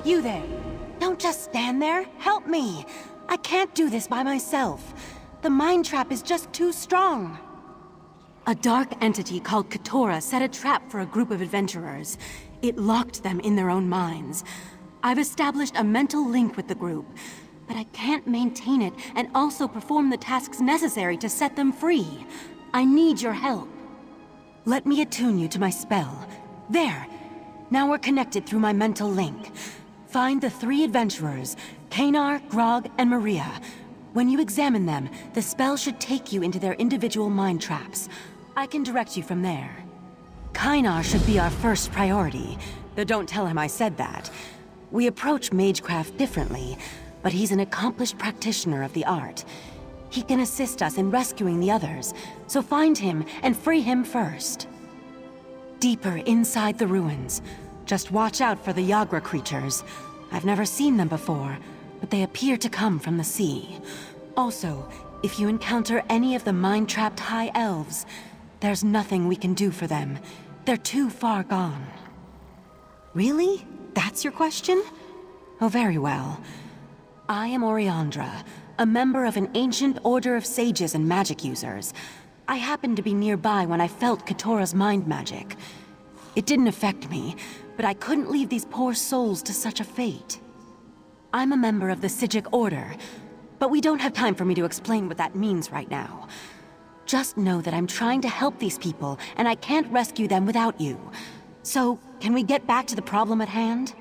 You there! Don't just stand there! Help me! I can't do this by myself. The mind trap is just too strong. A dark entity called Keturah set a trap for a group of adventurers. It locked them in their own minds. I've established a mental link with the group, but I can't maintain it and also perform the tasks necessary to set them free. I need your help. Let me attune you to my spell. There! Now we're connected through my mental link. Find the 3 adventurers, Kanar, Grog, and Maria. When you examine them, the spell should take you into their individual mind traps. I can direct you from there. Kanar should be our first priority, though don't tell him I said that. We approach magecraft differently, but he's an accomplished practitioner of the art. He can assist us in rescuing the others, so find him and free him first. Deeper inside the ruins, just watch out for the Yagra creatures. I've never seen them before, but they appear to come from the sea. Also, if you encounter any of the mind-trapped high elves, there's nothing we can do for them. They're too far gone. Really? That's your question? Oh, very well. I am Oriandra, a member of an ancient order of sages and magic users. I happened to be nearby when I felt Keturah's mind magic. It didn't affect me, but I couldn't leave these poor souls to such a fate. I'm a member of the Psijic Order, but we don't have time for me to explain what that means right now. Just know that I'm trying to help these people, and I can't rescue them without you. So, can we get back to the problem at hand?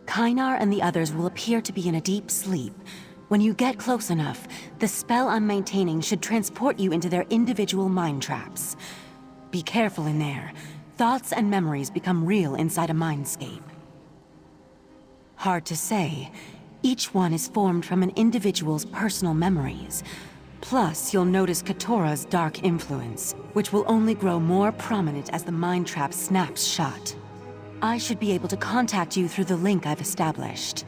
Kanar and the others will appear to be in a deep sleep. When you get close enough, the spell I'm maintaining should transport you into their individual mind traps. Be careful in there. Thoughts and memories become real inside a mindscape. Hard to say. Each one is formed from an individual's personal memories. Plus, you'll notice Keturah's dark influence, which will only grow more prominent as the mind trap snaps shut. I should be able to contact you through the link I've established.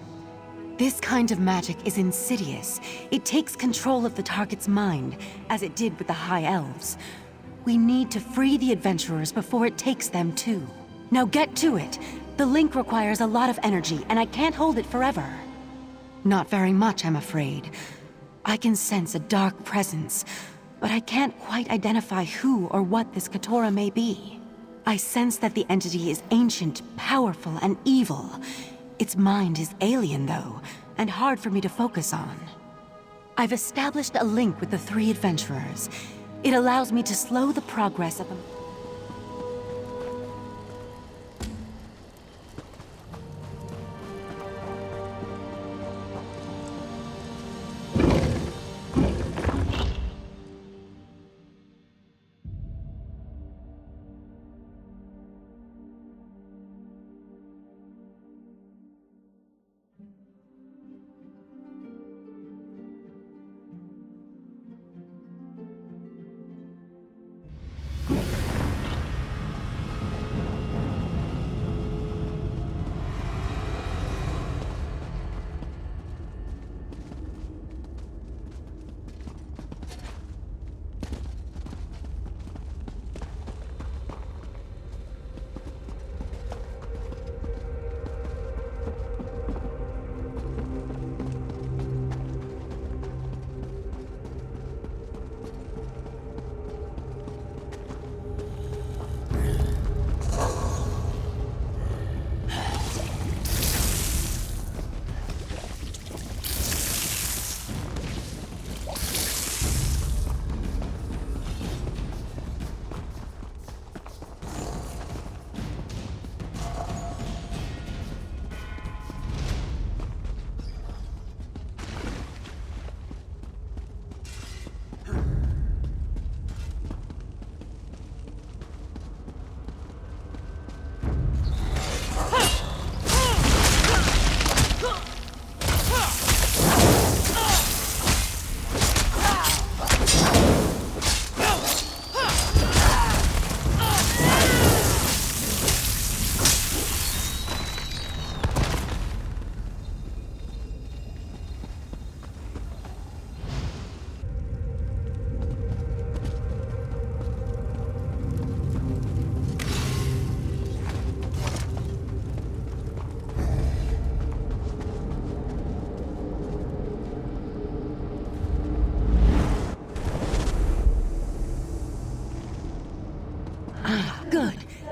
This kind of magic is insidious. It takes control of the target's mind, as it did with the High Elves. We need to free the adventurers before it takes them too. Now get to it. The link requires a lot of energy, and I can't hold it forever. Not very much, I'm afraid. I can sense a dark presence, but I can't quite identify who or what this Keturah may be. I sense that the entity is ancient, powerful, and evil. Its mind is alien, though, and hard for me to focus on. I've established a link with the 3 adventurers. It allows me to slow the progress of them.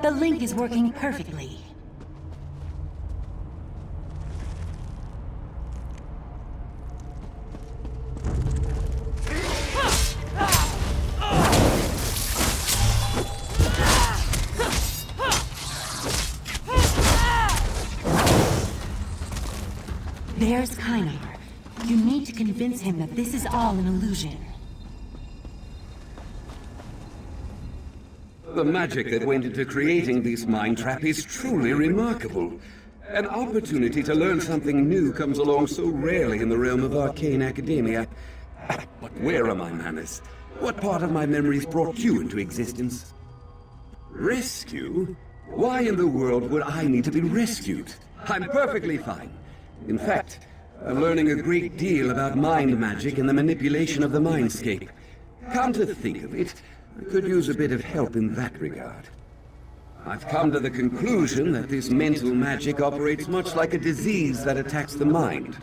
The link is working perfectly. There's Kynar. You need to convince him that this is all an illusion. The magic that went into creating this mind trap is truly remarkable. An opportunity to learn something new comes along so rarely in the realm of arcane academia. But where are my manners? What part of my memories brought you into existence? Rescue? Why in the world would I need to be rescued? I'm perfectly fine. In fact, I'm learning a great deal about mind magic and the manipulation of the mindscape. Come to think of it, I could use a bit of help in that regard. I've come to the conclusion that this mental magic operates much like a disease that attacks the mind.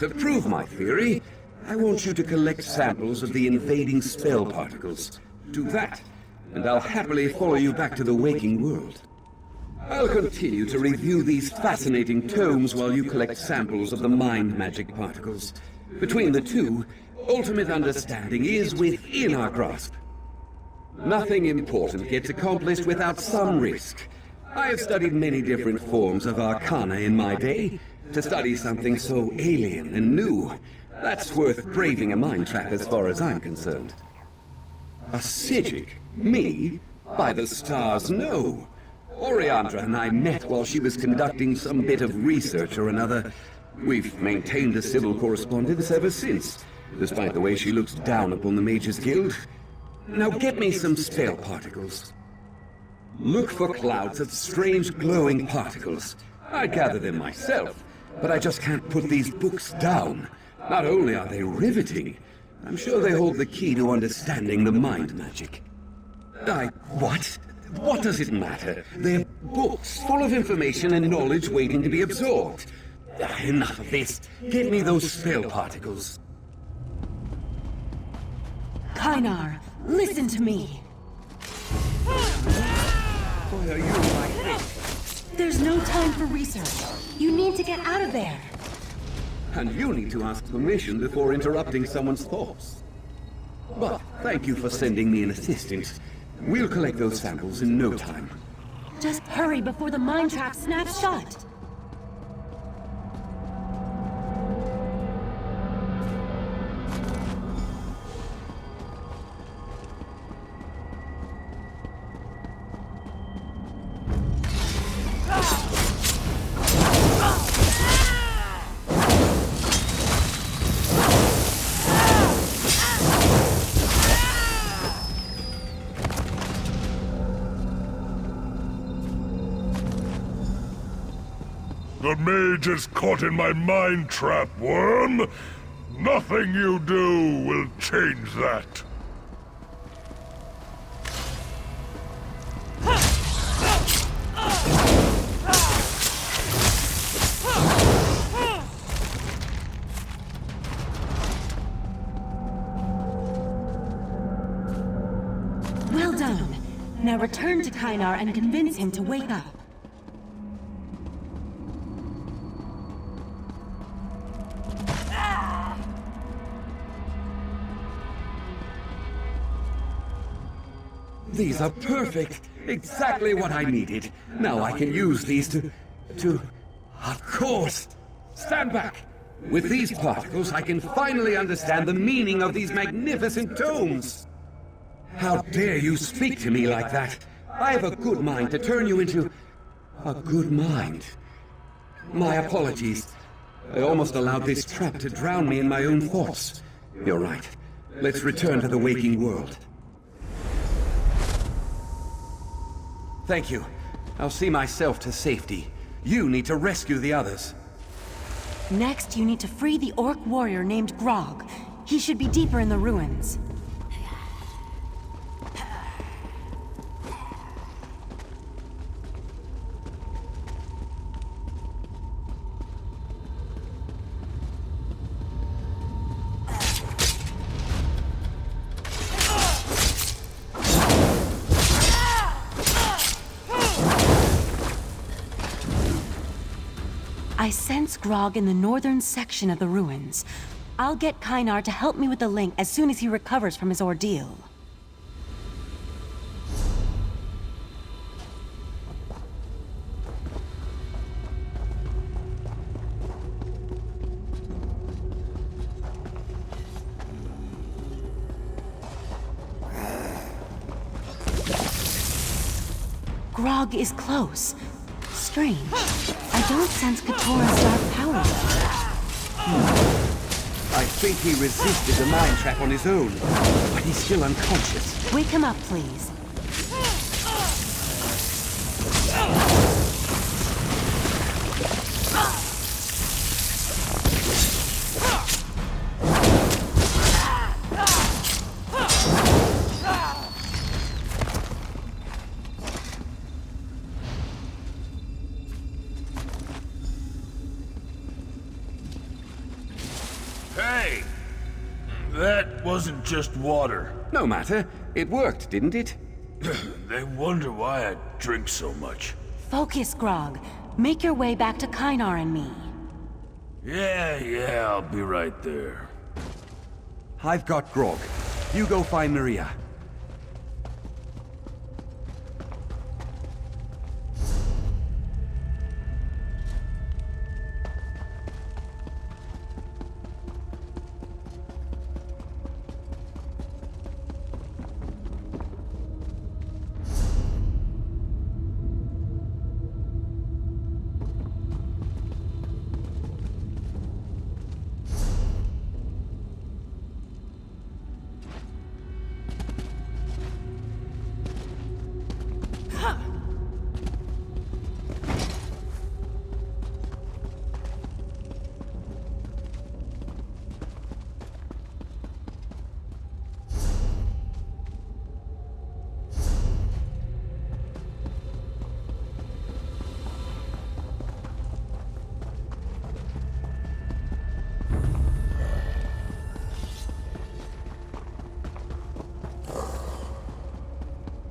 To prove my theory, I want you to collect samples of the invading spell particles. Do that, and I'll happily follow you back to the waking world. I'll continue to review these fascinating tomes while you collect samples of the mind magic particles. Between the two, ultimate understanding is within our grasp. Nothing important gets accomplished without some risk. I have studied many different forms of arcana in my day. To study something so alien and new, that's worth braving a mind trap as far as I'm concerned. A Psijic? Me? By the stars, no. Oriandra and I met while she was conducting some bit of research or another. We've maintained a civil correspondence ever since, despite the way she looks down upon the Mages Guild. Now get me some spell particles. Look for clouds of strange glowing particles. I gather them myself, but I just can't put these books down. Not only are they riveting, I'm sure they hold the key to understanding the mind magic. What? What does it matter? They're books full of information and knowledge waiting to be absorbed. Enough of this. Get me those spell particles. Kynar, listen to me. Why are you like this? There's no time for research. You need to get out of there. And you need to ask permission before interrupting someone's thoughts. But thank you for sending me an assistant. We'll collect those samples in no time. Just hurry before the mind trap snaps shut. The mage is caught in my mind trap, worm! Nothing you do will change that. Well done. Now return to Kynar and convince him to wake up. These are perfect. Exactly what I needed. Now I can use these to... Of course! Stand back! With these particles, I can finally understand the meaning of these magnificent tomes! How dare you speak to me like that? I have a good mind to turn you into... a good mind. My apologies. I almost allowed this trap to drown me in my own thoughts. You're right. Let's return to the waking world. Thank you. I'll see myself to safety. You need to rescue the others. Next, you need to free the orc warrior named Grog. He should be deeper in the ruins. I sense Grog in the northern section of the ruins. I'll get Kynar to help me with the link as soon as he recovers from his ordeal. Grog is close. Strange. I don't sense Katora's dark power. I think he resisted the mind trap on his own, but he's still unconscious. Wake him up, please. Hey! That wasn't just water. No matter. It worked, didn't it? They wonder why I drink so much. Focus, Grog. Make your way back to Kynar and me. Yeah, I'll be right there. I've got Grog. You go find Maria.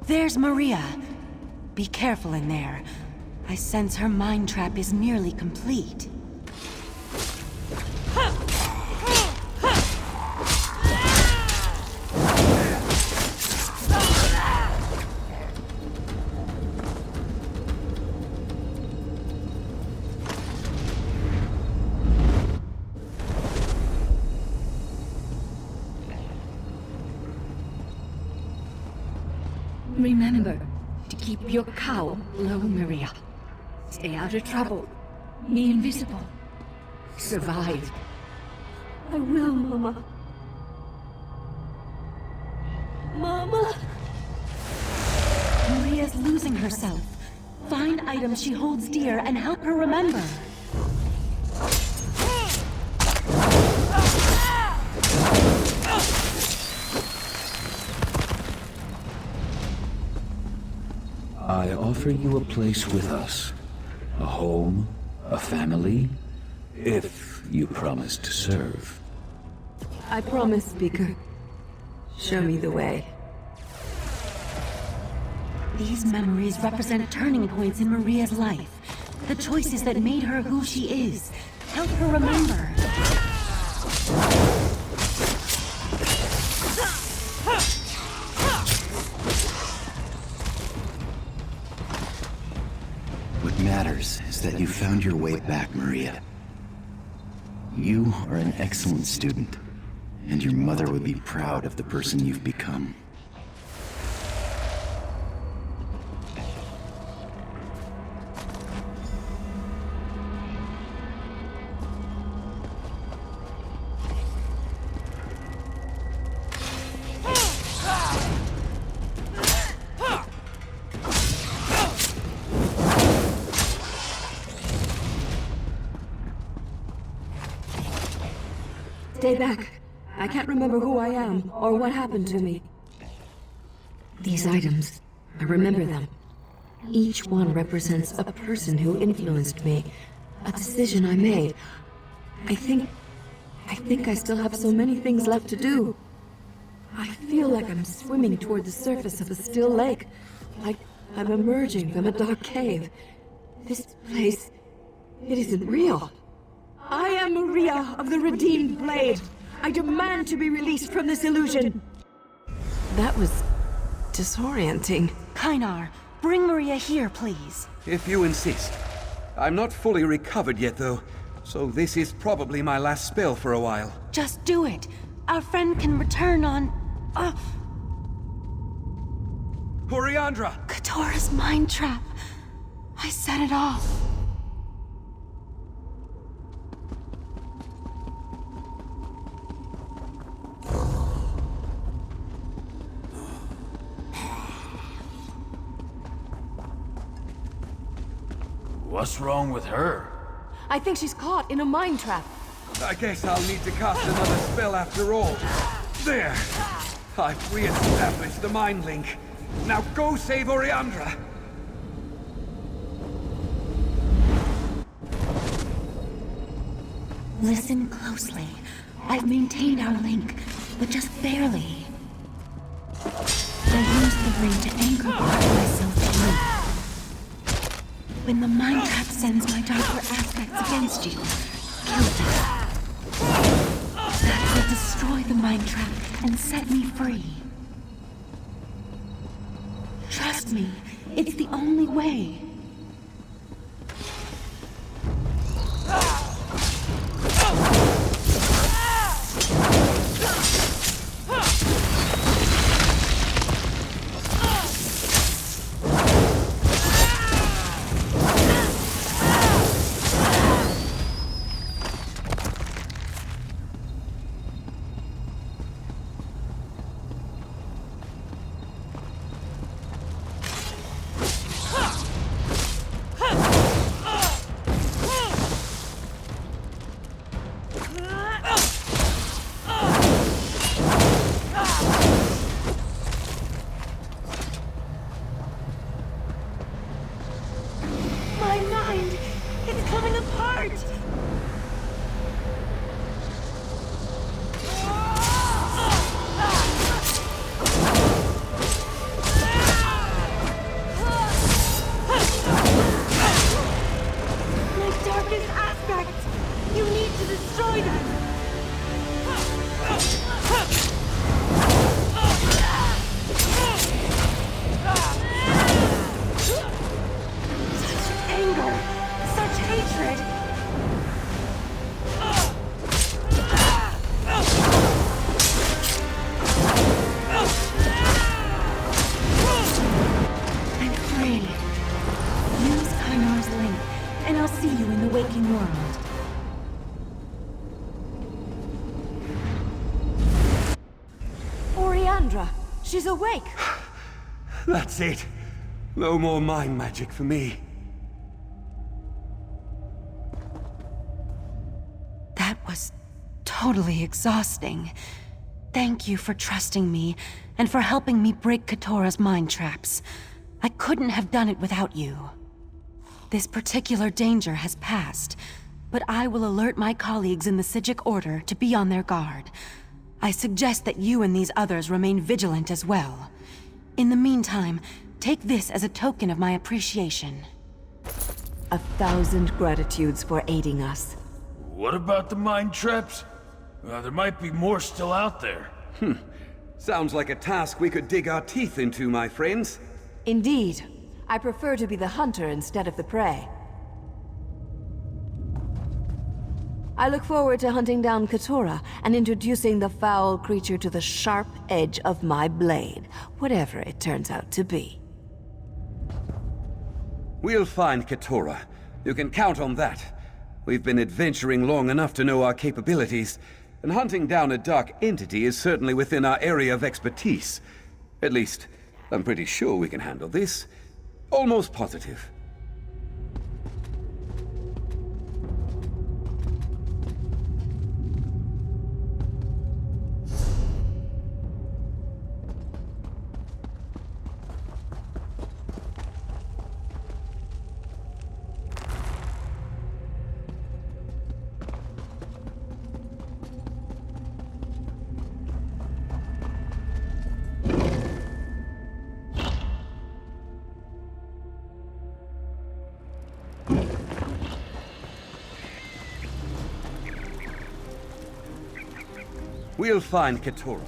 There's Maria. Be careful in there. I sense her mind trap is nearly complete. Remember to keep your cowl low, Maria. Stay out of trouble. Be invisible. Survive. I will, Mama. Mama! Maria's losing herself. Find items she holds dear and help her remember. I offer you a place with us. A home, a family, if you promise to serve. I promise, Speaker. Show me the way. These memories represent turning points in Maria's life. The choices that made her who she is. Help her remember. What matters is that you found your way back, Maria. You are an excellent student, and your mother would be proud of the person you've become. Stay back. I can't remember who I am or what happened to me. These items, I remember them. Each one represents a person who influenced me, a decision I made. I think I still have so many things left to do. I feel like I'm swimming toward the surface of a still lake, like I'm emerging from a dark cave. This place It isn't real. I am Maria of the Redeemed Blade. I demand to be released from this illusion. That was disorienting. Kynar, bring Maria here, please. If you insist. I'm not fully recovered yet, though, so this is probably my last spell for a while. Just do it. Our friend can return on... Oriandra! Katora's mind trap. I set it off. What's wrong with her? I think she's caught in a mind trap. I guess I'll need to cast another spell after all. There! I've re-established the mind link. Now go save Oriandra! Listen closely. I've maintained our link, but just barely. I used the ring to anchor part of myself to you. When the mind trap sends my darker aspects against you, kill them. That will destroy the mind trap and set me free. Trust me, it's the only way. My mind! It's coming apart! My darkest aspects! You need to destroy them! Such anger! Such hatred! I'm free. Use Kynar's link, and I'll see you in the waking world. Oriandra, she's awake. That's it. No more mind magic for me. That was totally exhausting. Thank you for trusting me, and for helping me break Katora's mind traps. I couldn't have done it without you. This particular danger has passed, but I will alert my colleagues in the Psijic Order to be on their guard. I suggest that you and these others remain vigilant as well. In the meantime, take this as a token of my appreciation. 1,000 gratitudes for aiding us. What about the mind traps? There might be more still out there. Sounds like a task we could dig our teeth into, my friends. Indeed. I prefer to be the hunter instead of the prey. I look forward to hunting down Katora and introducing the foul creature to the sharp edge of my blade, whatever it turns out to be. We'll find Katora. You can count on that. We've been adventuring long enough to know our capabilities, and hunting down a dark entity is certainly within our area of expertise. At least, I'm pretty sure we can handle this. Almost positive. We'll find Keturah.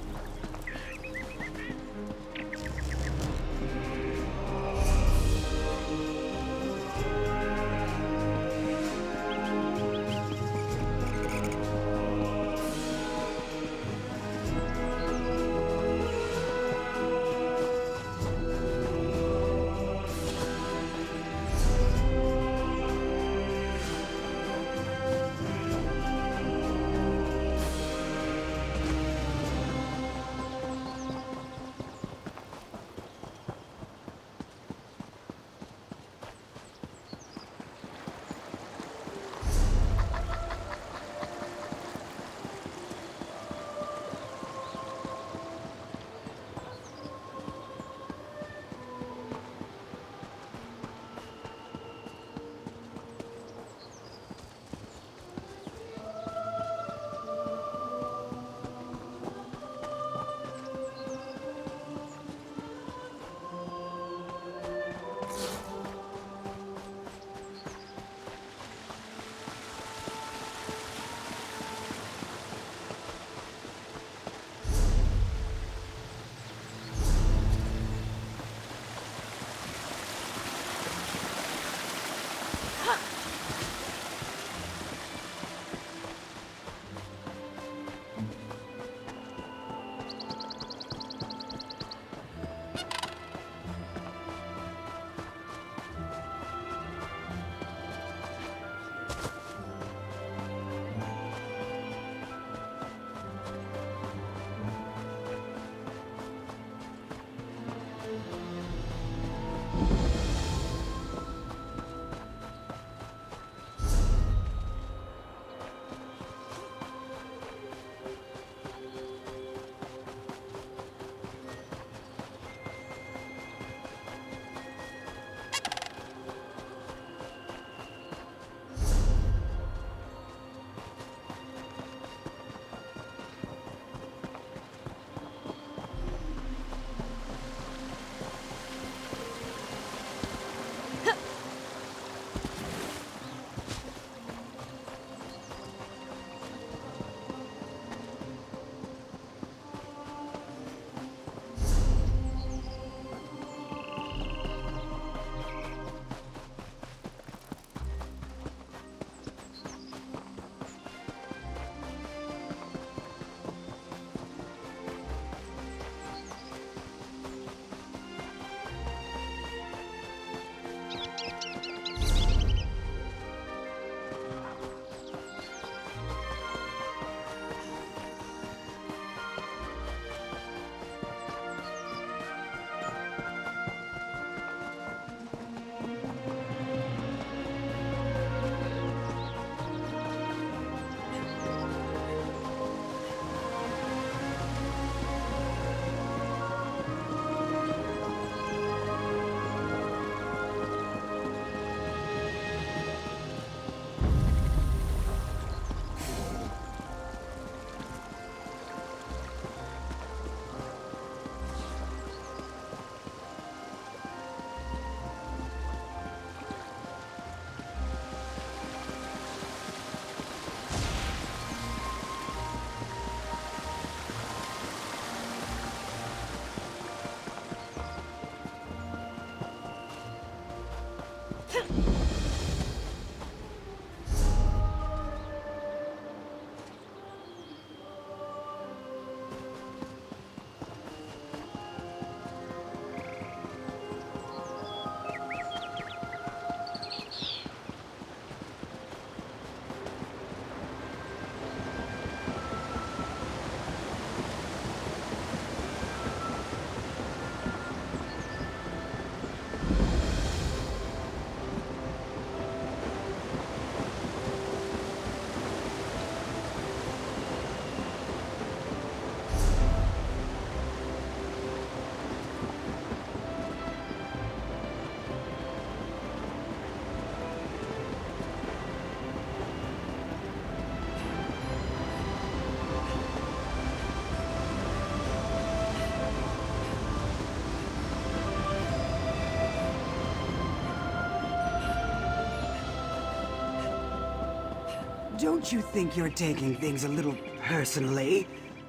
Don't you think you're taking things a little personally?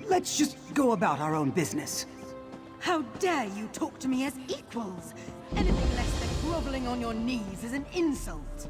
Let's just go about our own business. How dare you talk to me as equals? Anything less than groveling on your knees is an insult.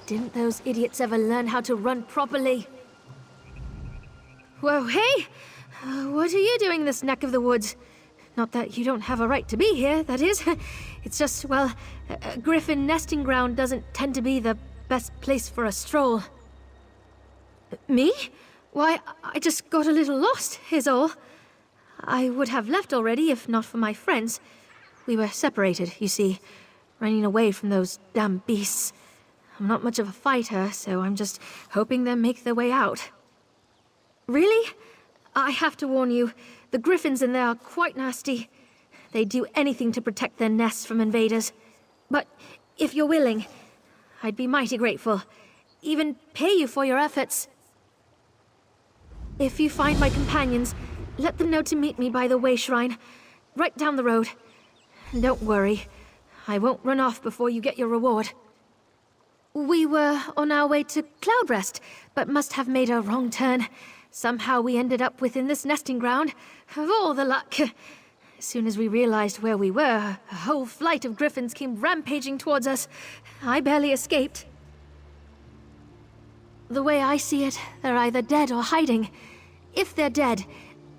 Didn't those idiots ever learn how to run properly? Whoa, hey! What are you doing in this neck of the woods? Not that you don't have a right to be here, that is. It's just, well, a griffin nesting ground doesn't tend to be the best place for a stroll. Me? Why, I just got a little lost, is all. I would have left already if not for my friends. We were separated, you see, running away from those damn beasts. I'm not much of a fighter, so I'm just hoping they'll make their way out. Really? I have to warn you, the griffins in there are quite nasty. They'd do anything to protect their nests from invaders. But if you're willing, I'd be mighty grateful. Even pay you for your efforts. If you find my companions, let them know to meet me by the way shrine, right down the road. And don't worry, I won't run off before you get your reward. We were on our way to Cloudrest, but must have made a wrong turn. Somehow we ended up within this nesting ground. Of all the luck. As soon as we realized where we were, a whole flight of griffins came rampaging towards us. I barely escaped. The way I see it, they're either dead or hiding. If they're dead,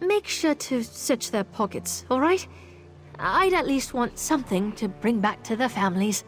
make sure to search their pockets, all right? I'd at least want something to bring back to their families.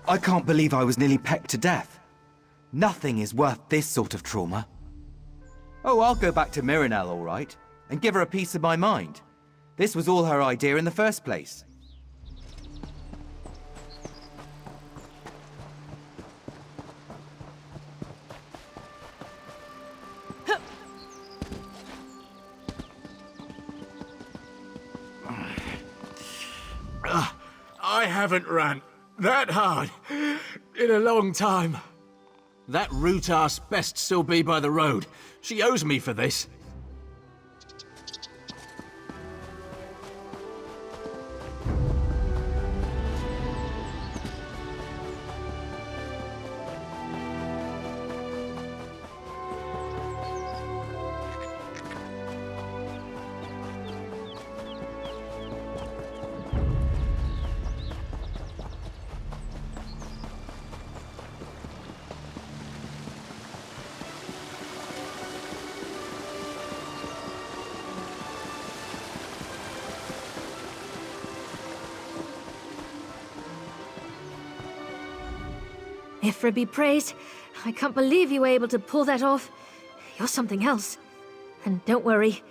I can't believe I was nearly pecked to death. Nothing is worth this sort of trauma. Oh, I'll go back to Miranel, all right, and give her a piece of my mind. This was all her idea in the first place. I haven't run that hard in a long time. That root-ass best still be by the road. She owes me for this. Ifra be praised. I can't believe you were able to pull that off. You're something else. And don't worry,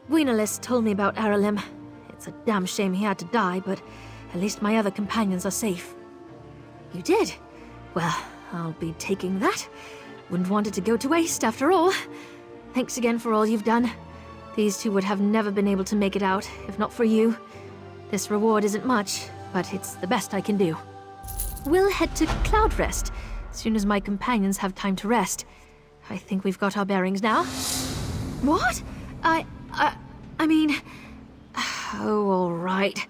Gwinalis told me about Aralim. It's a damn shame he had to die, but at least my other companions are safe. You did? Well, I'll be taking that. Wouldn't want it to go to waste, after all. Thanks again for all you've done. These two would have never been able to make it out, if not for you. This reward isn't much, but it's the best I can do. We'll head to Cloudrest as soon as my companions have time to rest. I think we've got our bearings now. What? I mean... Oh, all right.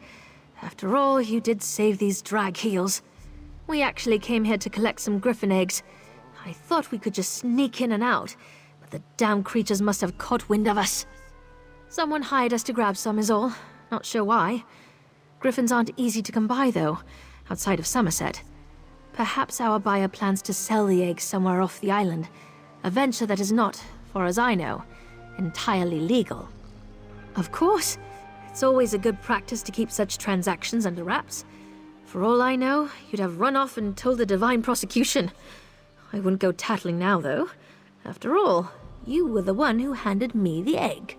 After all, you did save these drag heels. We actually came here to collect some griffin eggs. I thought we could just sneak in and out, but the damn creatures must have caught wind of us. Someone hired us to grab some is all. Not sure why. Griffins aren't easy to come by, though, outside of Somerset. Perhaps our buyer plans to sell the eggs somewhere off the island, a venture that is not, far as I know, entirely legal. Of course, it's always a good practice to keep such transactions under wraps. For all I know, you'd have run off and told the divine prosecution. I wouldn't go tattling now, though. After all, you were the one who handed me the egg.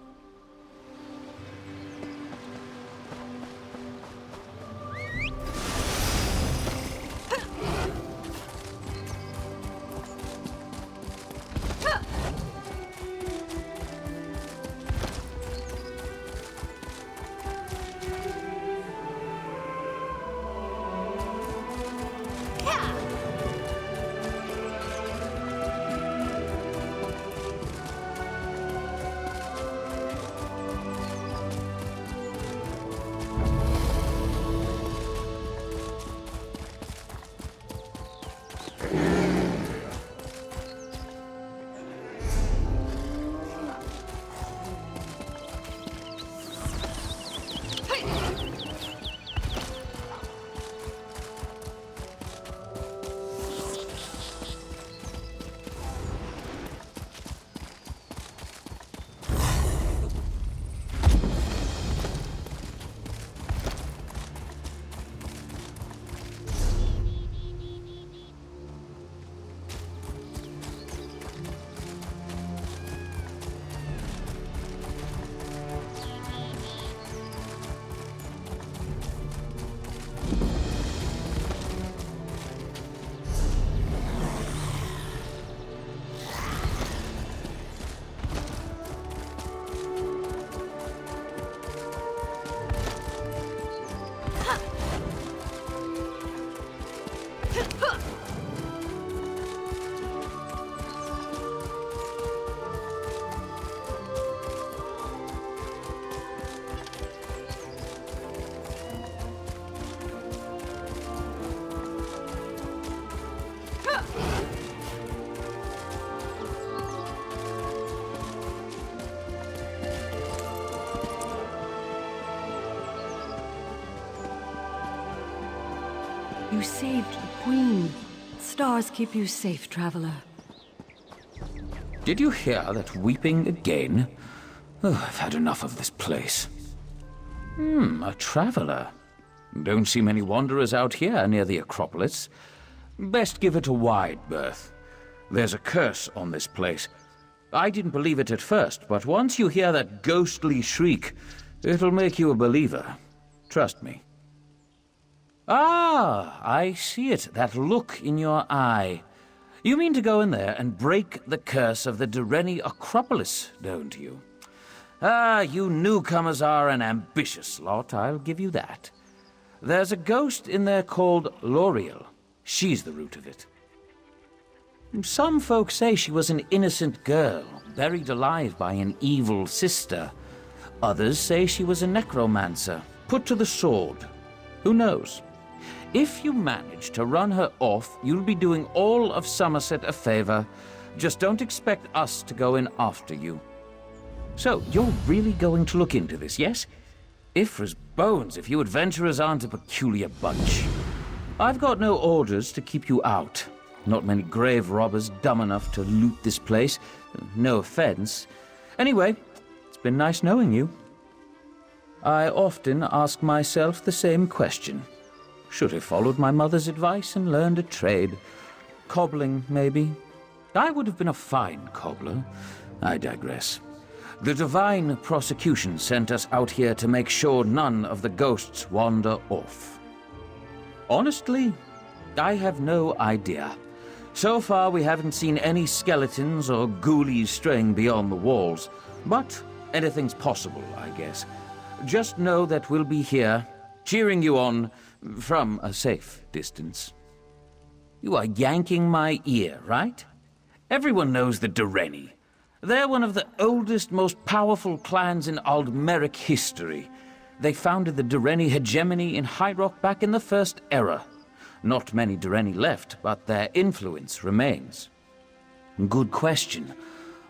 You saved the Queen. Stars keep you safe, traveler. Did you hear that weeping again? Oh, I've had enough of this place. A traveler. Don't see many wanderers out here near the Acropolis. Best give it a wide berth. There's a curse on this place. I didn't believe it at first, but once you hear that ghostly shriek, it'll make you a believer. Trust me. Ah, I see it. That look in your eye. You mean to go in there and break the curse of the Dureni Acropolis, don't you? Ah, you newcomers are an ambitious lot, I'll give you that. There's a ghost in there called L'Oreal. She's the root of it. Some folks say she was an innocent girl, buried alive by an evil sister. Others say she was a necromancer, put to the sword. Who knows? If you manage to run her off, you'll be doing all of Somerset a favor. Just don't expect us to go in after you. So, you're really going to look into this, yes? Ifra's bones if you adventurers aren't a peculiar bunch. I've got no orders to keep you out. Not many grave robbers dumb enough to loot this place. No offense. Anyway, it's been nice knowing you. I often ask myself the same question. Should have followed my mother's advice and learned a trade. Cobbling, maybe. I would have been a fine cobbler. I digress. The divine prosecution sent us out here to make sure none of the ghosts wander off. Honestly, I have no idea. So far, we haven't seen any skeletons or ghoulies straying beyond the walls. But anything's possible, I guess. Just know that we'll be here, cheering you on from a safe distance. You are yanking my ear, right? Everyone knows the Dureni. They're one of the oldest, most powerful clans in Aldmeric history. They founded the Dureni hegemony in High Rock back in the First Era. Not many Dureni left, but their influence remains. Good question.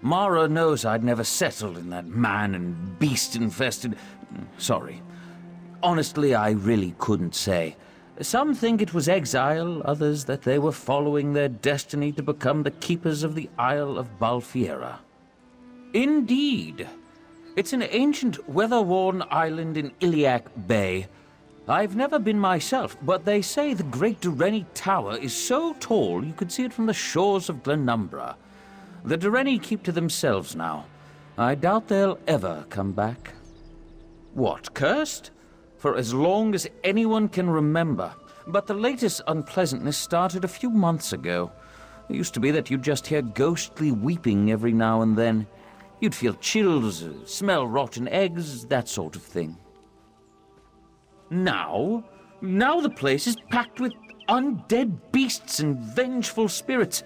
Mara knows I'd never settled in that man and beast-infested... Sorry. Honestly, I really couldn't say. Some think it was exile, others that they were following their destiny to become the keepers of the Isle of Balfiera. Indeed. It's an ancient, weather-worn island in Iliac Bay. I've never been myself, but they say the Great Dureni Tower is so tall you could see it from the shores of Glenumbra. The Dureni keep to themselves now. I doubt they'll ever come back. What, cursed? For as long as anyone can remember. But the latest unpleasantness started a few months ago. It used to be that you'd just hear ghostly weeping every now and then. You'd feel chills, smell rotten eggs, that sort of thing. Now the place is packed with undead beasts and vengeful spirits.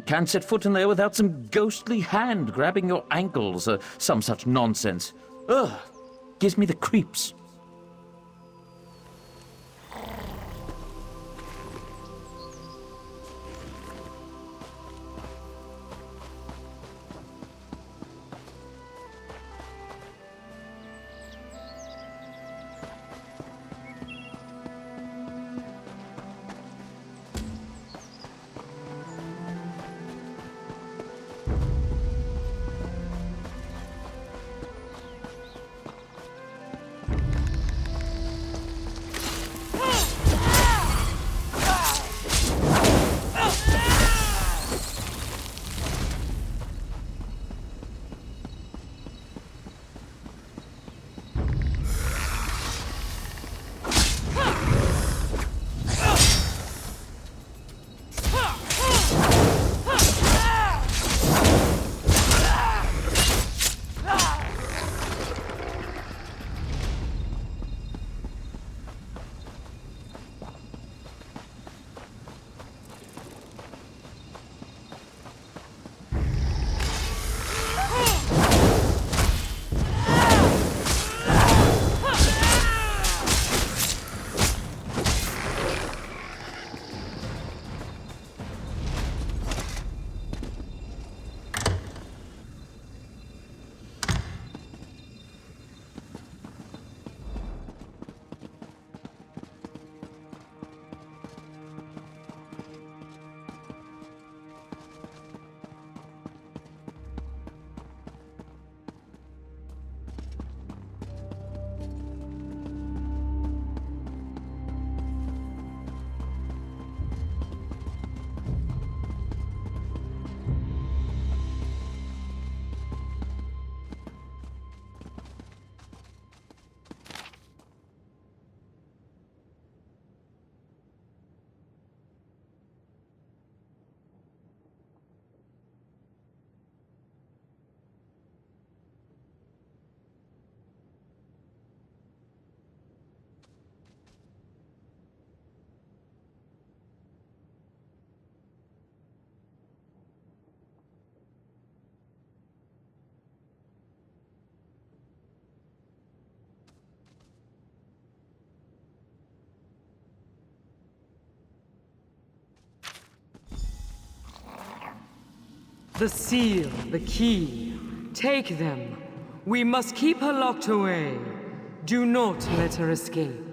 Can't set foot in there without some ghostly hand grabbing your ankles or some such nonsense. Ugh, gives me the creeps. The seal, the key. Take them. We must keep her locked away. Do not let her escape.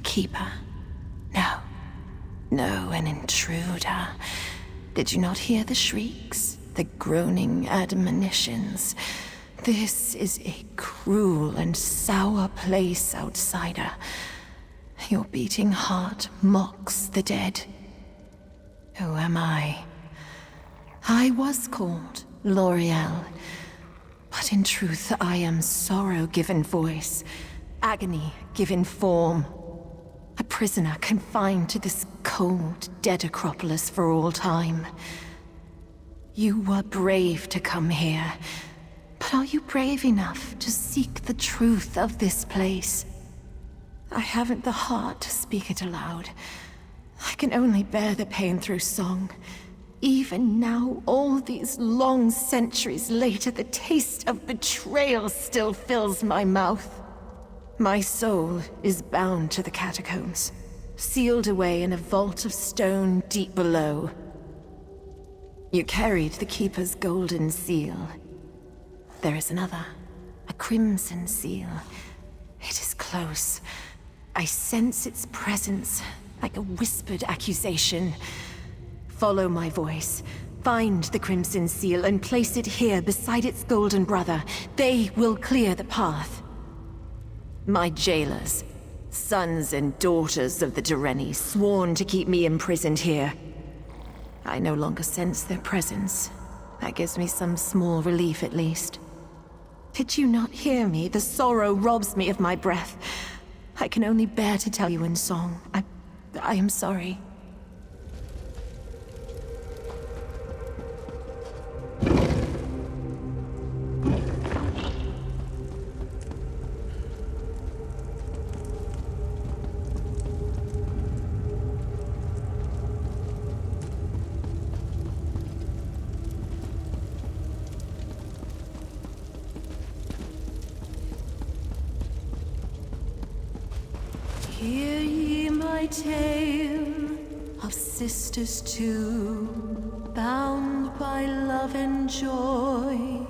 Keeper. No. No, an intruder. Did you not hear the shrieks? The groaning admonitions? This is a cruel and sour place, outsider. Your beating heart mocks the dead. Who am I? I was called L'Oreal, but in truth I am sorrow given voice, agony given form. A prisoner confined to this cold, dead Acropolis for all time. You were brave to come here, but are you brave enough to seek the truth of this place? I haven't the heart to speak it aloud. I can only bear the pain through song. Even now, all these long centuries later, the taste of betrayal still fills my mouth. My soul is bound to the catacombs, sealed away in a vault of stone deep below. You carried the Keeper's golden seal. There is another, a crimson seal. It is close. I sense its presence, like a whispered accusation. Follow my voice. Find the crimson seal and place it here beside its golden brother. They will clear the path. My jailers, sons and daughters of the Dureni, sworn to keep me imprisoned here. I no longer sense their presence. That gives me some small relief at least. Did you not hear me? The sorrow robs me of my breath. I can only bear to tell you in song. I am sorry. Hear ye my tale of sisters two, bound by love and joy.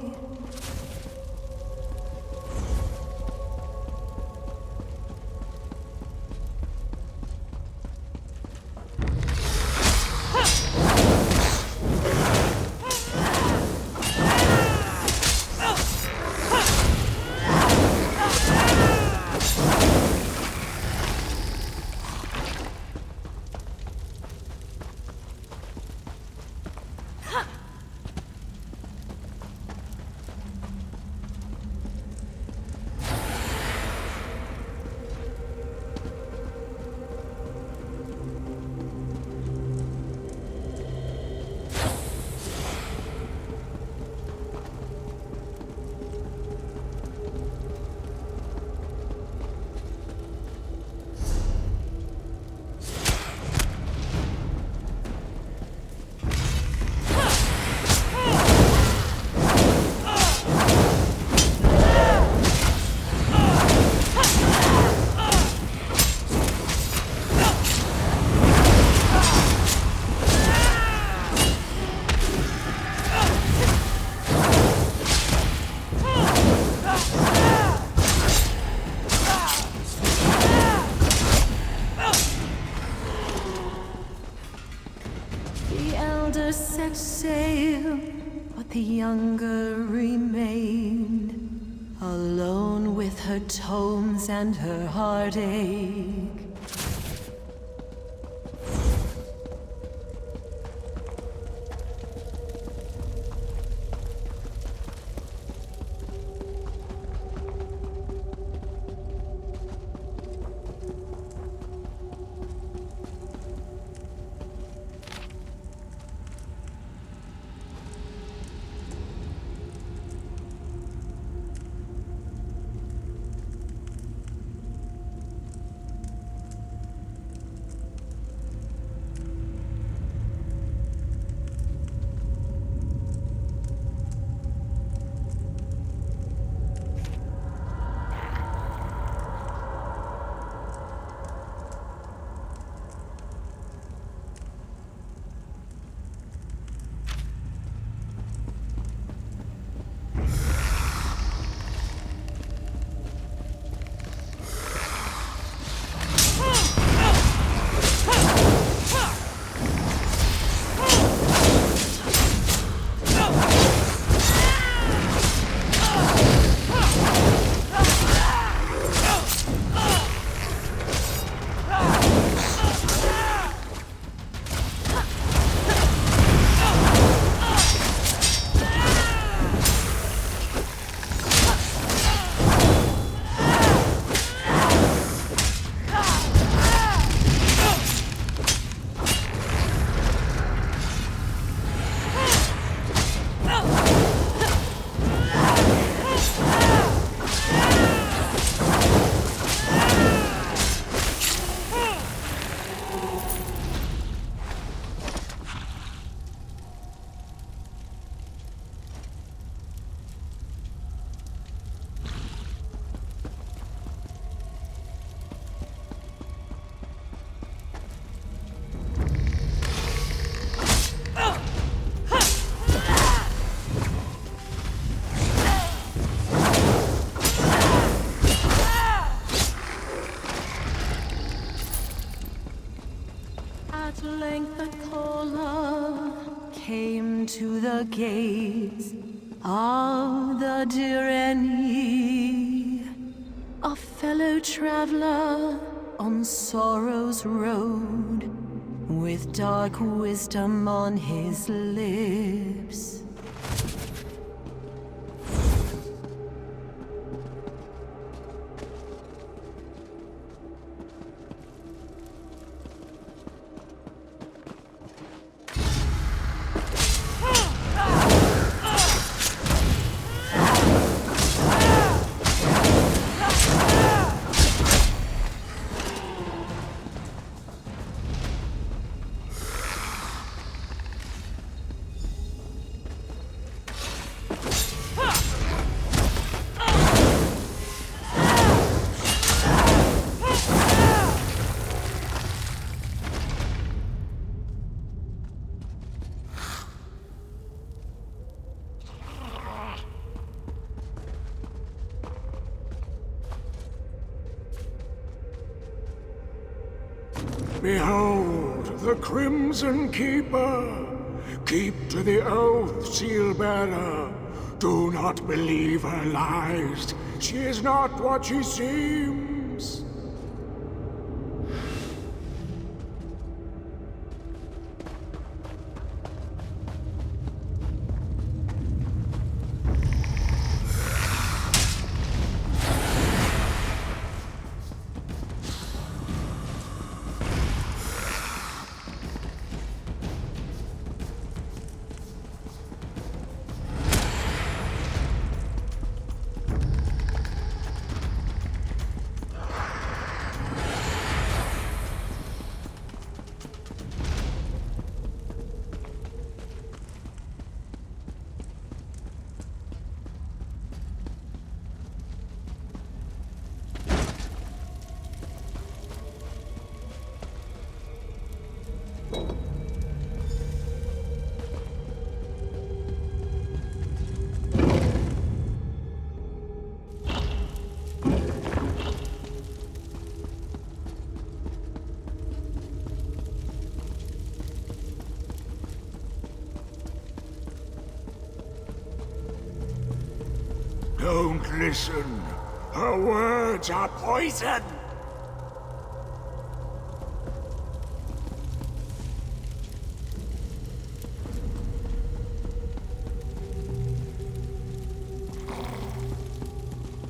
younger remained, alone with her tomes and her heartache. At length a caller came to the gates of the Direni, a fellow traveler on sorrow's road, with dark wisdom on his lips. Behold, the Crimson Keeper! Keep to the oath, Seal-bearer! Do not believe her lies! She is not what she seems! Don't listen. Her words are poison.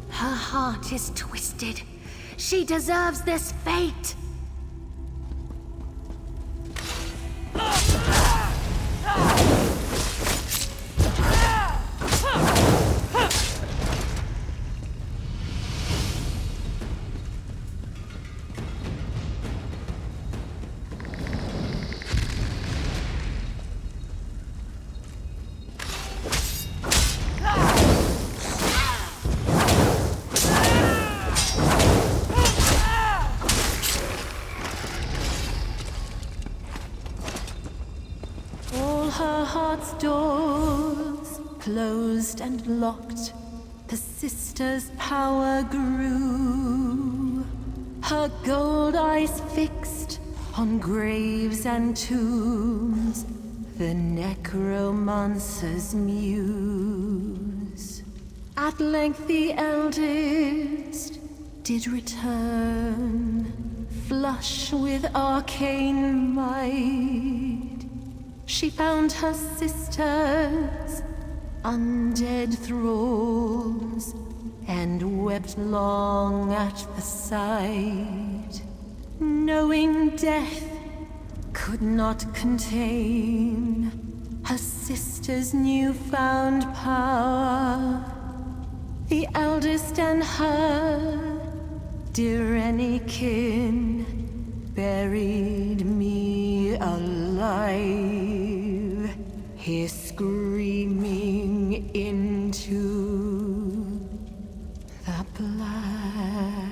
Her heart is twisted. She deserves this fate. Her heart's doors closed and locked. The sister's power grew. Her gold eyes fixed on graves and tombs. The necromancer's muse. At length the eldest did return, flush with arcane might. She found her sisters, undead thralls, and wept long at the sight, knowing death could not contain her sister's newfound power. The eldest and her dear any kin buried me alive, here screaming into the black.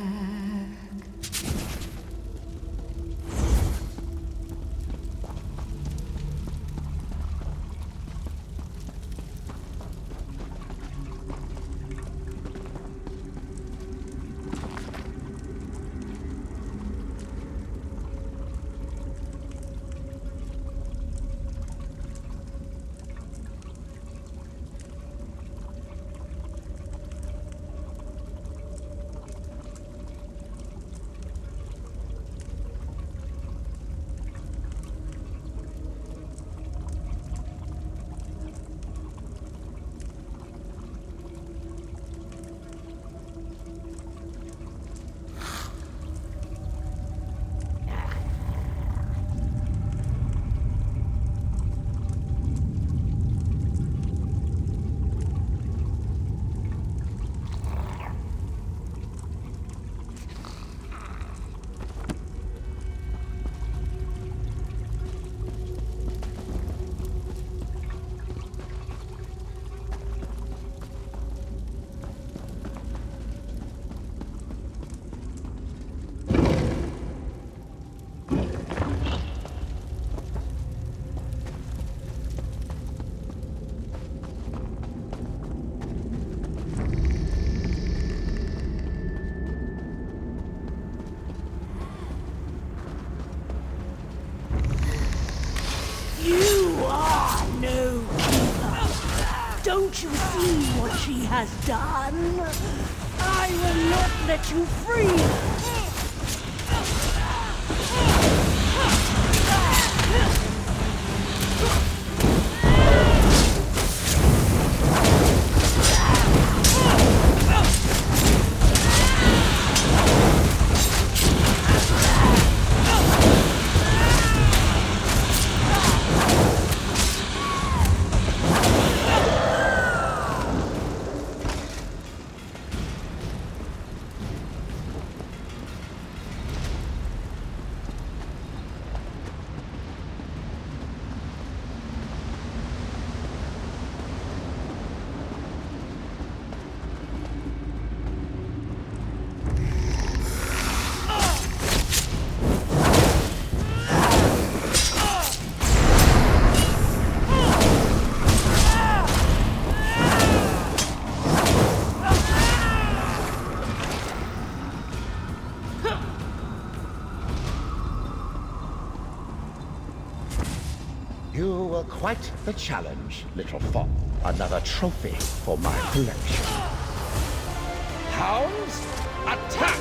Don't you see what she has done? I will not let you free! You were quite the challenge, little fop. Another trophy for my collection. hounds! Attack!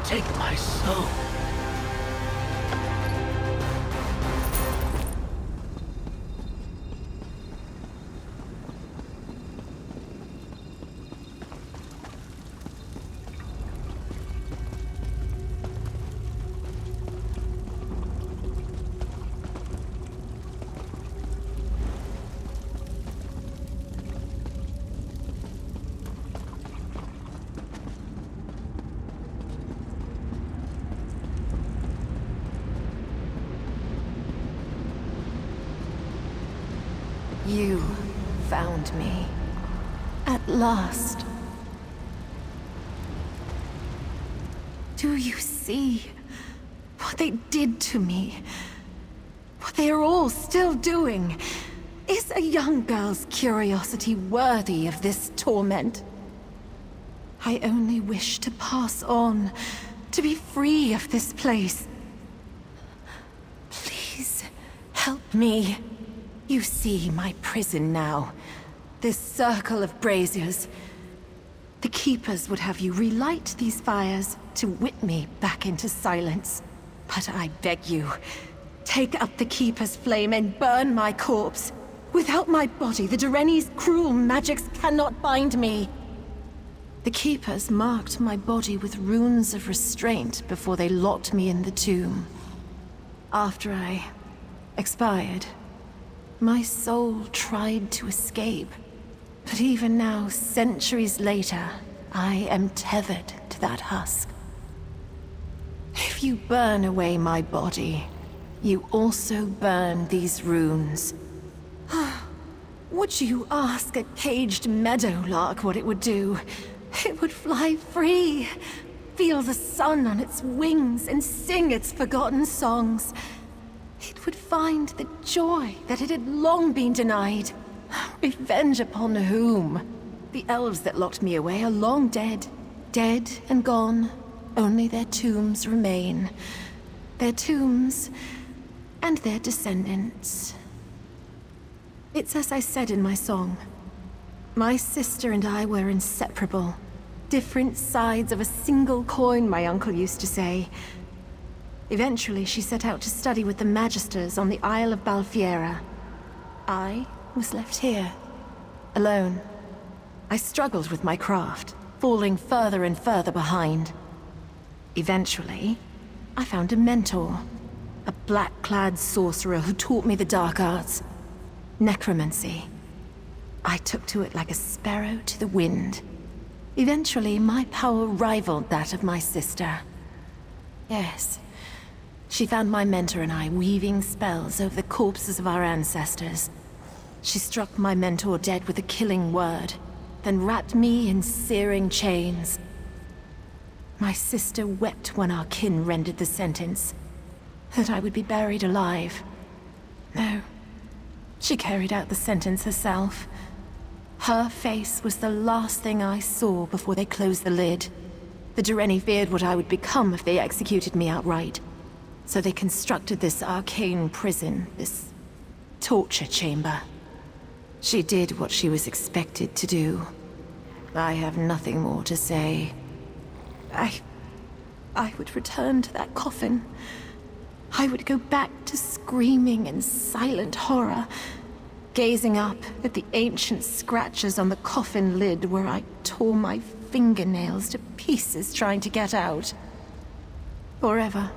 Take my soul. You found me. At last. Do you see what they did to me? What they are all still doing? Is a young girl's curiosity worthy of this torment? I only wish to pass on, to be free of this place. Please, help me. You see my prison now. This circle of braziers. The Keepers would have you relight these fires to whip me back into silence. But I beg you, take up the Keeper's flame and burn my corpse. Without my body, the Dureni's cruel magics cannot bind me. The Keepers marked my body with runes of restraint before they locked me in the tomb. After I expired, my soul tried to escape, but even now, centuries later, I am tethered to that husk. If you burn away my body, you also burn these runes. Would you ask a caged meadowlark what it would do? It would fly free, feel the sun on its wings, and sing its forgotten songs. It would find the joy that it had long been denied. Revenge upon whom? The elves that locked me away are long dead. Dead and gone. Only their tombs remain. Their tombs and their descendants. It's as I said in my song. My sister and I were inseparable. Different sides of a single coin, my uncle used to say. Eventually, she set out to study with the Magisters on the Isle of Balfiera. I was left here, alone. I struggled with my craft, falling further and further behind. Eventually, I found a mentor, a black-clad sorcerer who taught me the dark arts, necromancy. I took to it like a sparrow to the wind. Eventually, my power rivaled that of my sister. Yes. She found my mentor and I weaving spells over the corpses of our ancestors. She struck my mentor dead with a killing word, then wrapped me in searing chains. My sister wept when our kin rendered the sentence, that I would be buried alive. No, she carried out the sentence herself. Her face was the last thing I saw before they closed the lid. The Dureni feared what I would become if they executed me outright. So they constructed this arcane prison, this torture chamber. She did what she was expected to do. I have nothing more to say. I would return to that coffin. I would go back to screaming in silent horror, gazing up at the ancient scratches on the coffin lid where I tore my fingernails to pieces trying to get out. Forever.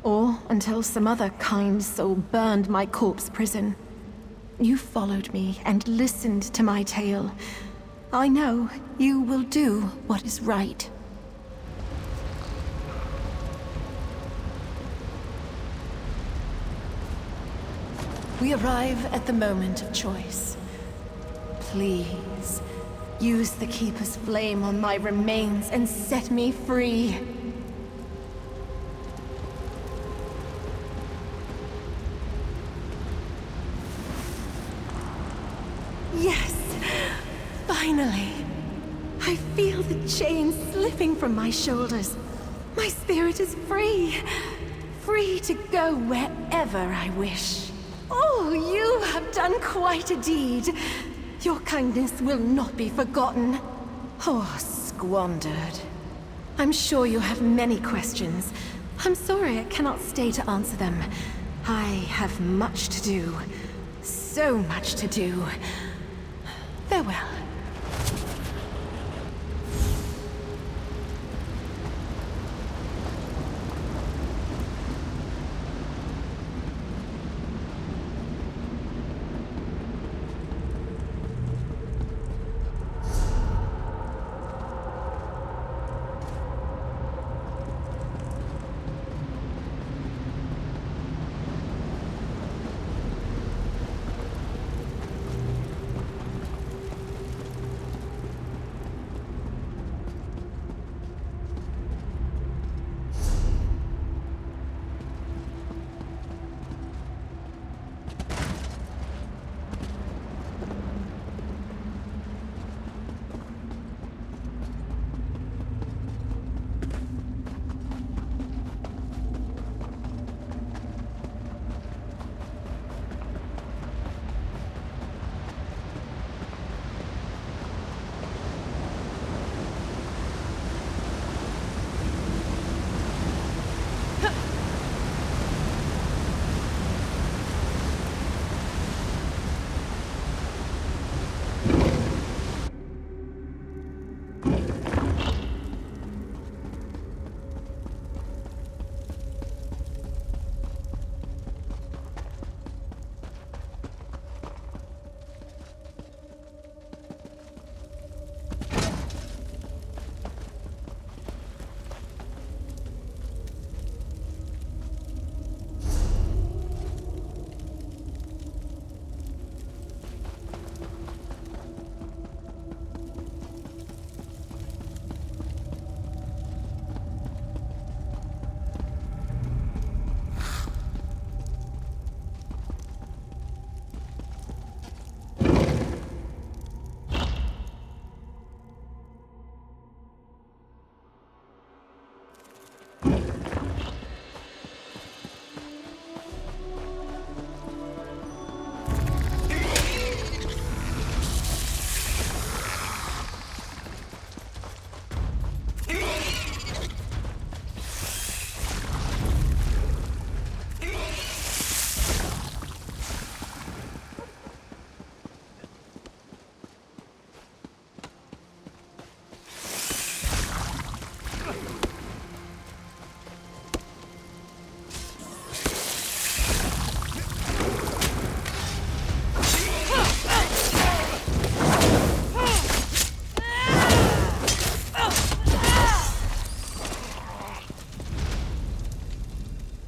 Or until some other kind soul burned my corpse prison. You followed me and listened to my tale. I know you will do what is right. We arrive at the moment of choice. Please, use the Keeper's flame on my remains and set me free. Yes! Finally! I feel the chains slipping from my shoulders. My spirit is free. Free to go wherever I wish. Oh, you have done quite a deed. Your kindness will not be forgotten. Oh, squandered. I'm sure you have many questions. I'm sorry I cannot stay to answer them. I have much to do. So much to do. Farewell.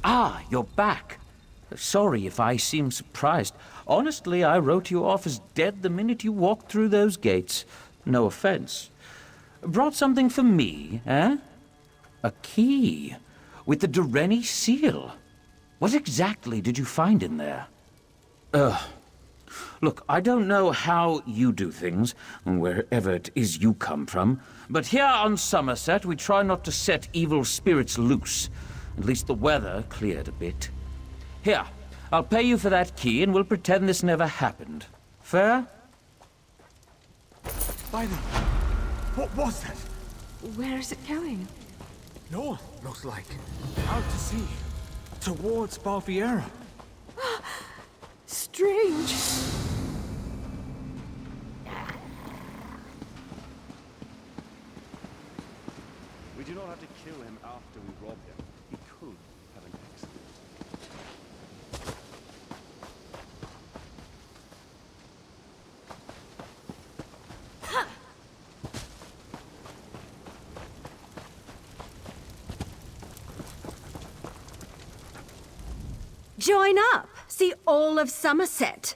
Ah, you're back. Sorry if I seem surprised. Honestly, I wrote you off as dead the minute you walked through those gates. No offense. Brought something for me, eh? A key with the Dureni seal. What exactly did you find in there? Look, I don't know how you do things, wherever it is you come from, but here on Somerset we try not to set evil spirits loose. At least the weather cleared a bit. Here, I'll pay you for that key and we'll pretend this never happened. Fair? Spider! What was that? Where is it going? North, looks like. Out to sea. Towards Balfiera. Strange. We do not have to kill him after we rob him. He could have an accident. Join up! See all of Somerset.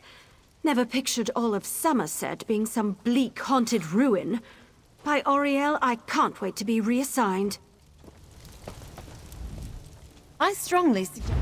Never pictured all of Somerset being some bleak, haunted ruin. By Auriel, I can't wait to be reassigned. I strongly suggest...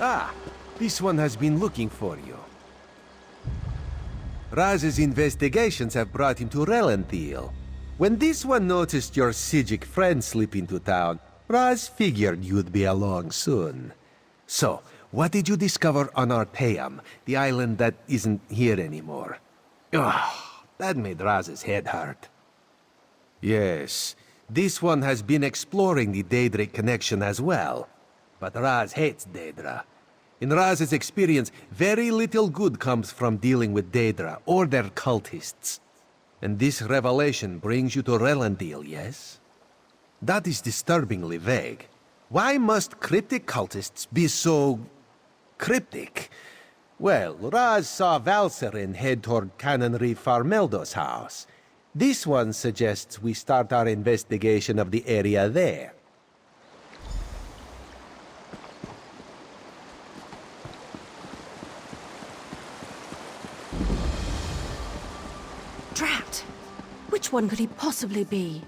Ah, this one has been looking for you. Raz's investigations have brought him to Relenthiel. When this one noticed your Sijic friend slip into town, Raz figured you'd be along soon. So, what did you discover on Arteum, the island that isn't here anymore? Ugh, that made Raz's head hurt. Yes, this one has been exploring the Daedric connection as well. But Raz hates Daedra. In Raz's experience, very little good comes from dealing with Daedra or their cultists. And this revelation brings you to Relenthiel, yes? That is disturbingly vague. Why must cryptic cultists be so... cryptic? Well, Raz saw Valserin head toward Canonry Farmeldo's house. This one suggests we start our investigation of the area there. Trapped! Which one could he possibly be?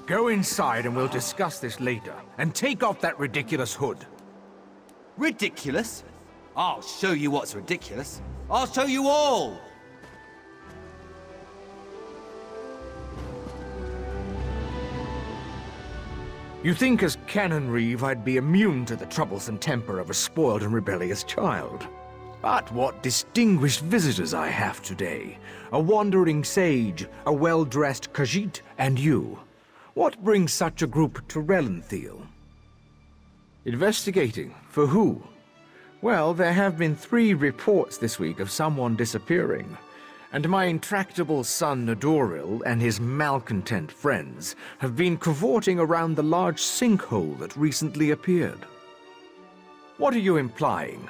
Go inside and we'll discuss this later. And take off that ridiculous hood. Ridiculous? I'll show you what's ridiculous. I'll show you all! You think as Canonreeve I'd be immune to the troublesome temper of a spoiled and rebellious child. But what distinguished visitors I have today. A wandering sage, a well-dressed Khajiit, and you. What brings such a group to Relenthiel? Investigating? For who? Well, there have been 3 reports this week of someone disappearing. And my intractable son Nadoril and his malcontent friends have been cavorting around the large sinkhole that recently appeared. What are you implying?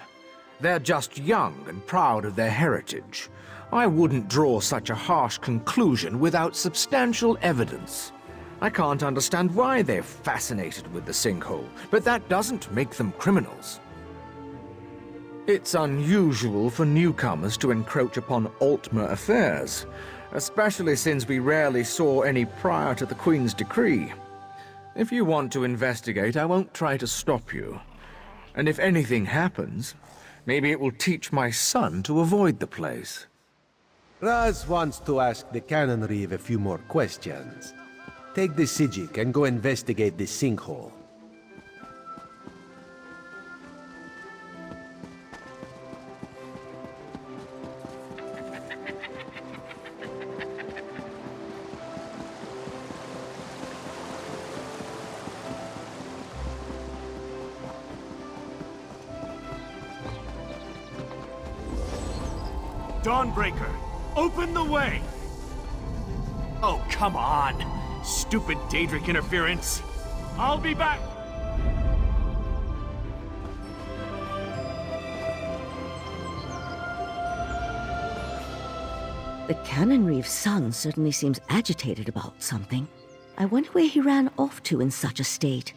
They're just young and proud of their heritage. I wouldn't draw such a harsh conclusion without substantial evidence. I can't understand why they're fascinated with the sinkhole, but that doesn't make them criminals. It's unusual for newcomers to encroach upon Altmer affairs, especially since we rarely saw any prior to the Queen's decree. If you want to investigate, I won't try to stop you. And if anything happens, maybe it will teach my son to avoid the place. Raz wants to ask the Canonreeve a few more questions. Take the Sijic and go investigate this sinkhole. Dawnbreaker, open the way! Oh, come on! Stupid Daedric interference! I'll be back! The Canonreeve's son certainly seems agitated about something. I wonder where he ran off to in such a state.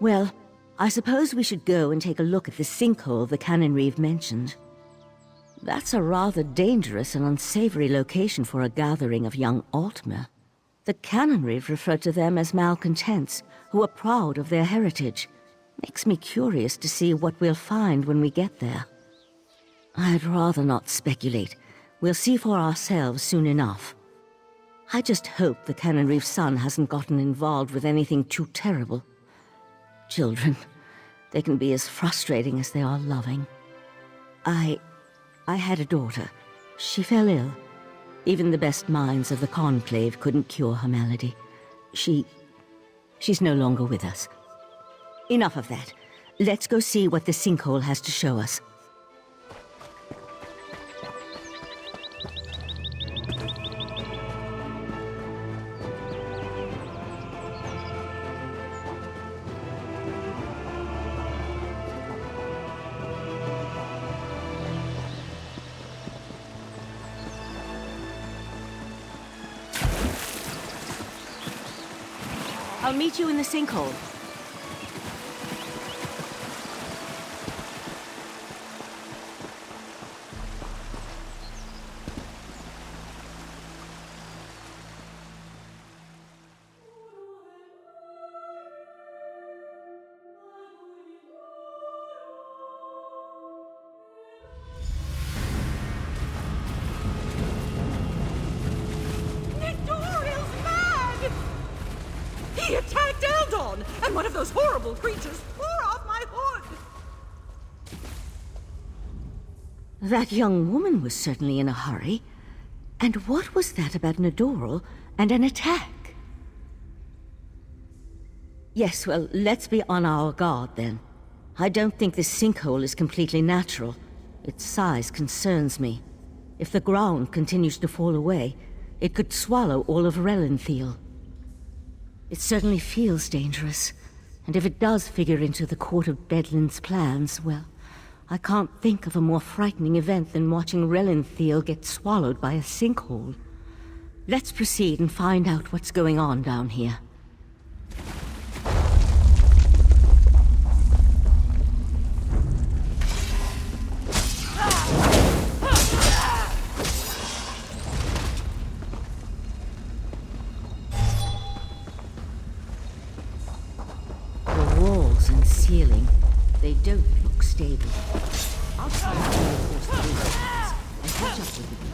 Well, I suppose we should go and take a look at the sinkhole the Canonreeve mentioned. That's a rather dangerous and unsavory location for a gathering of young Altmer. The Canonreeve referred to them as malcontents, who are proud of their heritage. Makes me curious to see what we'll find when we get there. I'd rather not speculate. We'll see for ourselves soon enough. I just hope the Canonreeve's son hasn't gotten involved with anything too terrible. Children, they can be as frustrating as they are loving. I had a daughter. She fell ill. Even the best minds of the Conclave couldn't cure her malady. She's no longer with us. Enough of that. Let's go see what the sinkhole has to show us. I'll meet you in the sinkhole. gone, and one of those horrible creatures tore off my hood! That young woman was certainly in a hurry. And what was that about Nadoral and an attack? Yes, well, let's be on our guard then. I don't think this sinkhole is completely natural. Its size concerns me. If the ground continues to fall away, it could swallow all of Relenthiel. It certainly feels dangerous, and if it does figure into the Court of Bedlin's plans, well, I can't think of a more frightening event than watching Relenthiel get swallowed by a sinkhole. Let's proceed and find out what's going on down here. The walls and ceiling, they don't look stable. I'll try to reinforce the windows and catch up with you.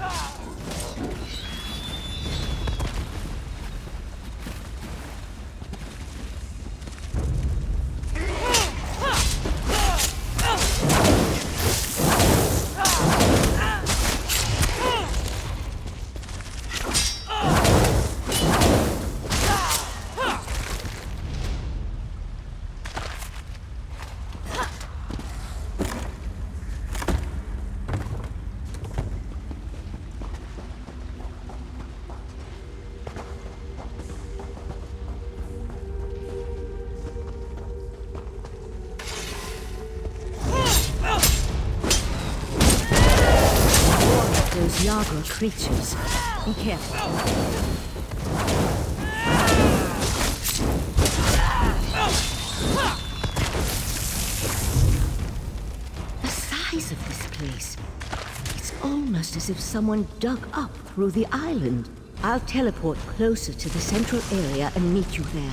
Those Yagra creatures. Be careful. The size of this place. It's almost as if someone dug up through the island. I'll teleport closer to the central area and meet you there.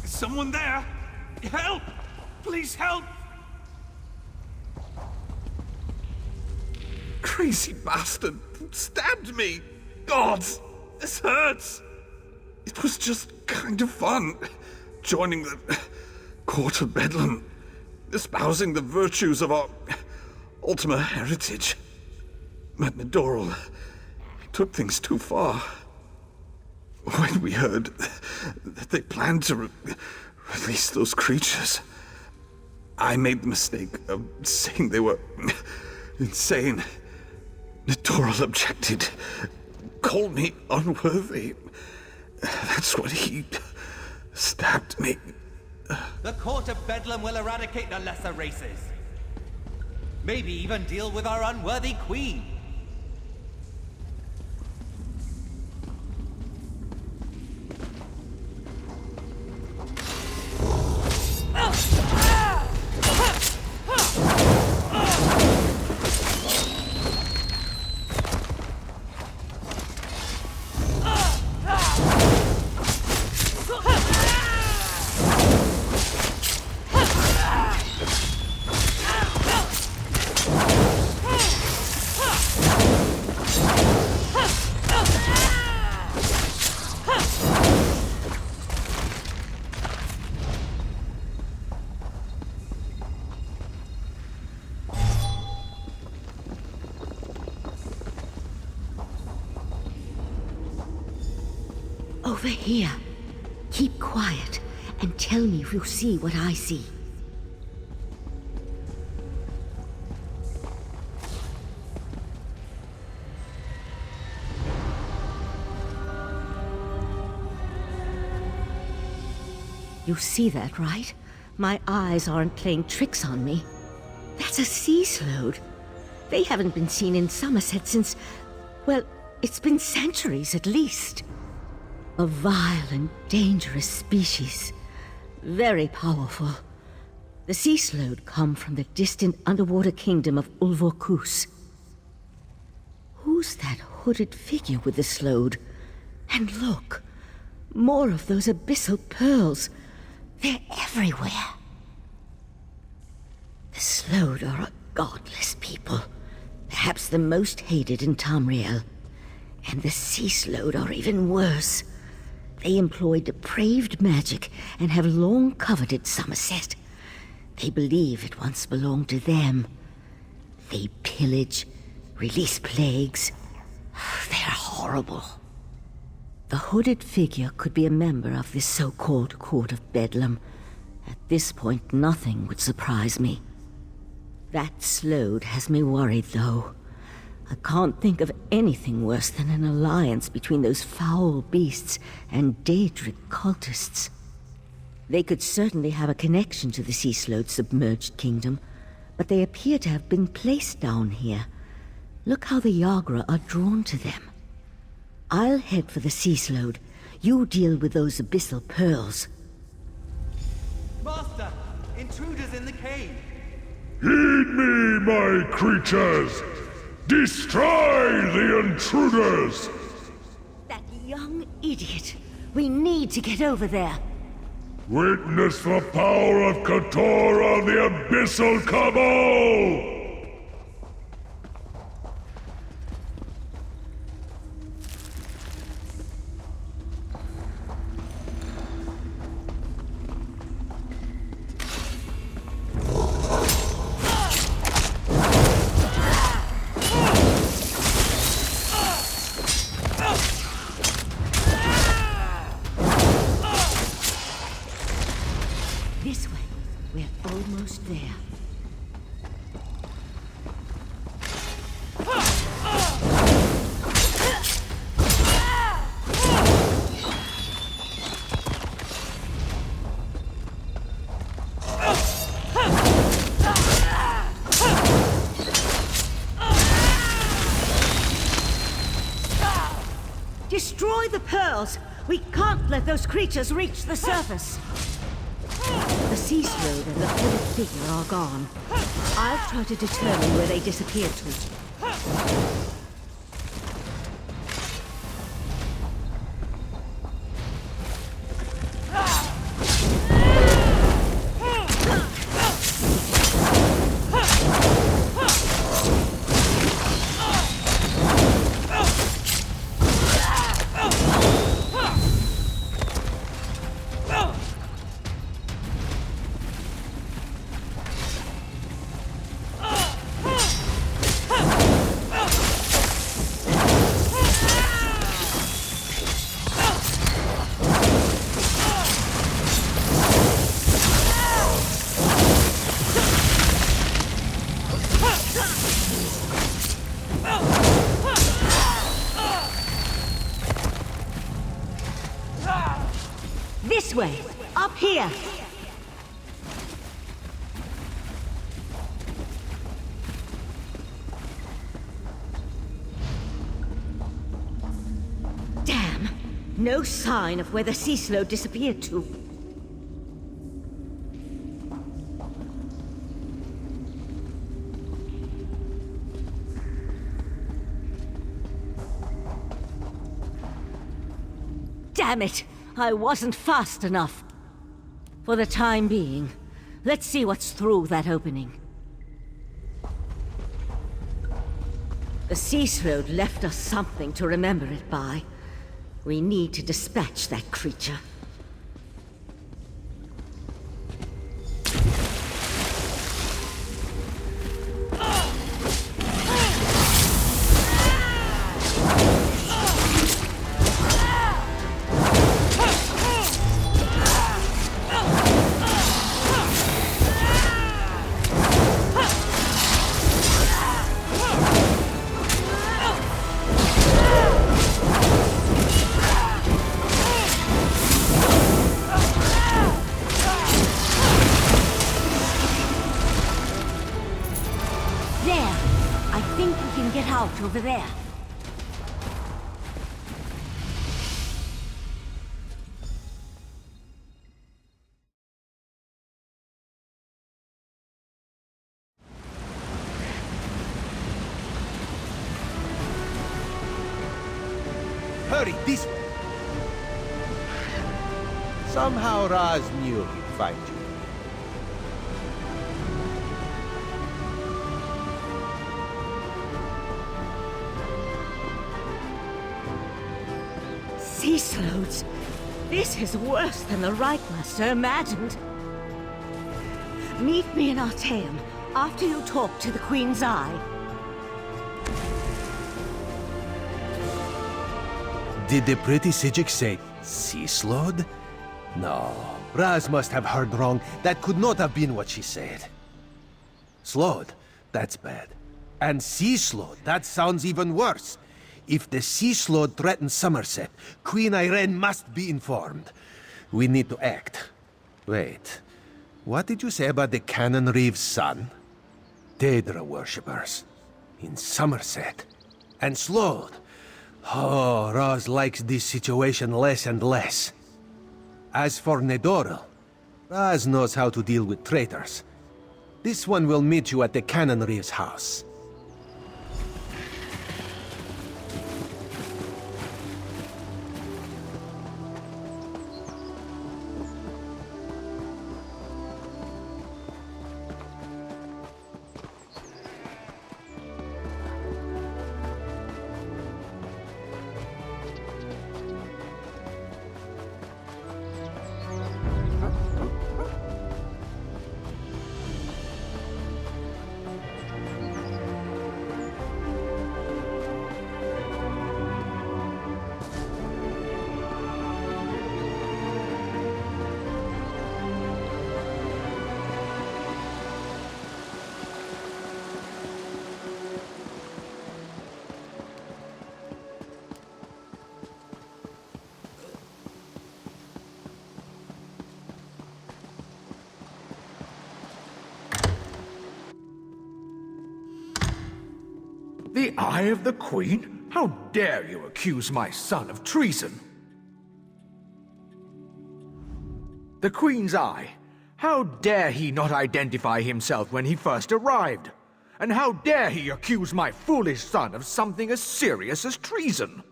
Someone there! Help! Please help! Crazy bastard stabbed me! God, this hurts! It was just kind of fun, joining the Court of Bedlam, espousing the virtues of our Ultima heritage. But Nadoral took things too far. When we heard that they planned to release those creatures, I made the mistake of saying they were insane. Nadoral objected, called me unworthy. That's when he stabbed me. The Court of Bedlam will eradicate the lesser races. Maybe even deal with our unworthy queen. Over here. Keep quiet and tell me if you see what I see. You see that, right? My eyes aren't playing tricks on me. That's a sea slode. They haven't been seen in Somerset since, well, it's been centuries at least. A vile and dangerous species. Very powerful. The sea slode come from the distant underwater kingdom of Ulvorkus. Who's that hooded figure with the slode? And look, more of those abyssal pearls. They're everywhere. The slode are a godless people. perhaps the most hated in Tamriel. And the Sea Slode are even worse. They employ depraved magic and have long coveted Somerset. They believe it once belonged to them. They pillage, release plagues. They're horrible. The hooded figure could be a member of this so-called Court of Bedlam. At this point, nothing would surprise me. That Slode has me worried, though. I can't think of anything worse than an alliance between those foul beasts and Daedric cultists. They could certainly have a connection to the Sea Slode's submerged kingdom, but they appear to have been placed down here. Look how the Yagra are drawn to them. I'll head for the Sea Slode. You deal with those abyssal pearls. Master! Intruders in the cave! Heed me, my creatures! Destroy the intruders! That young idiot! We need to get over there. Witness the power of Katora, the Abyssal Cabal! This way. We're almost there. Destroy the pearls! We can't let those creatures reach the surface! The Sea Slode and the hooded figure are gone. I'll try to determine where they disappeared to. This way! Up here! Damn! No sign of where the Sea Slode disappeared to. Damn it! I wasn't fast enough. For the time being, let's see what's through that opening. The Sea Slode left us something to remember it by. We need to dispatch that creature. Over there. Hurry, this way. Somehow Raz knew he'd find you. Caseloads. This is worse than the Reichmaster imagined. Meet me in Artaeum after you talk to the Queen's Eye. Did the pretty Sijik say sea slode? No, Raz must have heard wrong. That could not have been what she said. Slode? That's bad. And sea slode? That sounds even worse. If the sea slode threatens Somerset, Queen Irene must be informed. We need to act. Wait, what did you say about the Cannon Reeve's son? Daedra worshippers. In Somerset. And Slode. Oh, Raz likes this situation less and less. As for Nedoril, Raz knows how to deal with traitors. This one will meet you at the Cannon Reeve's house. The Eye of the Queen? How dare you accuse my son of treason? The Queen's Eye? How dare he not identify himself when he first arrived? And how dare he accuse my foolish son of something as serious as treason?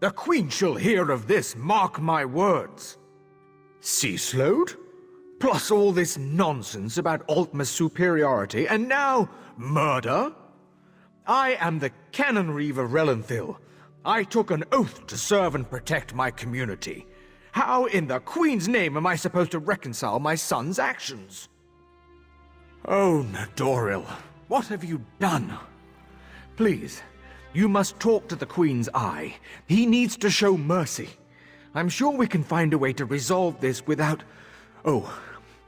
The Queen shall hear of this, mark my words. Sea slode? Plus all this nonsense about Altma's superiority, and now murder? I am the Cannon Reeve of Relenthil. I took an oath to serve and protect my community. How in the Queen's name am I supposed to reconcile my son's actions? Oh, Nedoril, what have you done? Please, you must talk to the Queen's Eye. He needs to show mercy. I'm sure we can find a way to resolve this without... Oh,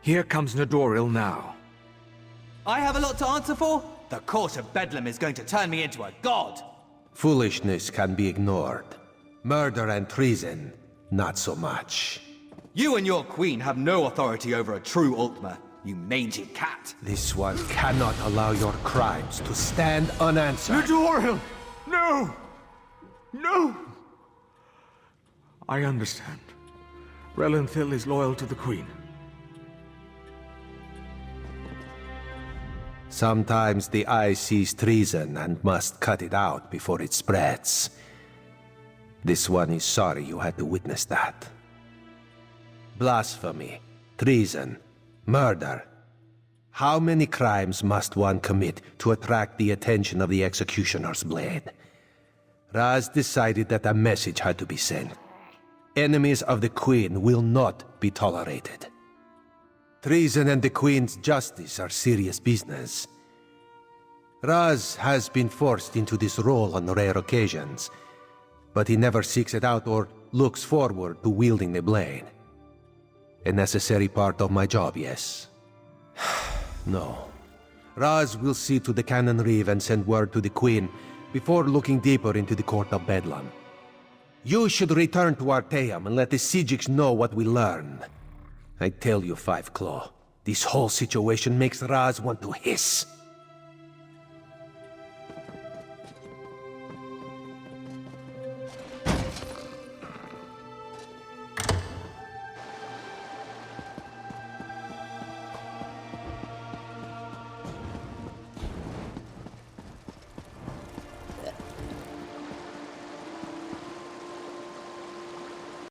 here comes Nedoril now. I have a lot to answer for? The court of Bedlam is going to turn me into a god! Foolishness can be ignored. Murder and treason, not so much. You and your queen have no authority over a true Altma, you mangy cat. This one cannot allow your crimes to stand unanswered. Nedoril! No! No! I understand. Relenthil is loyal to the Queen. Sometimes the eye sees treason and must cut it out before it spreads. This one is sorry you had to witness that. Blasphemy, treason, murder. How many crimes must one commit to attract the attention of the executioner's blade? Raz decided that a message had to be sent. Enemies of the Queen will not be tolerated. Treason and the Queen's justice are serious business. Raz has been forced into this role on rare occasions, but he never seeks it out or looks forward to wielding the blade. A necessary part of my job, yes. No. Raz will see to the Cannon Reeve and send word to the Queen before looking deeper into the Court of Bedlam. You should return to Artaeum and let the Sijiks know what we learned. I tell you, Five Claw, this whole situation makes Raz want to hiss.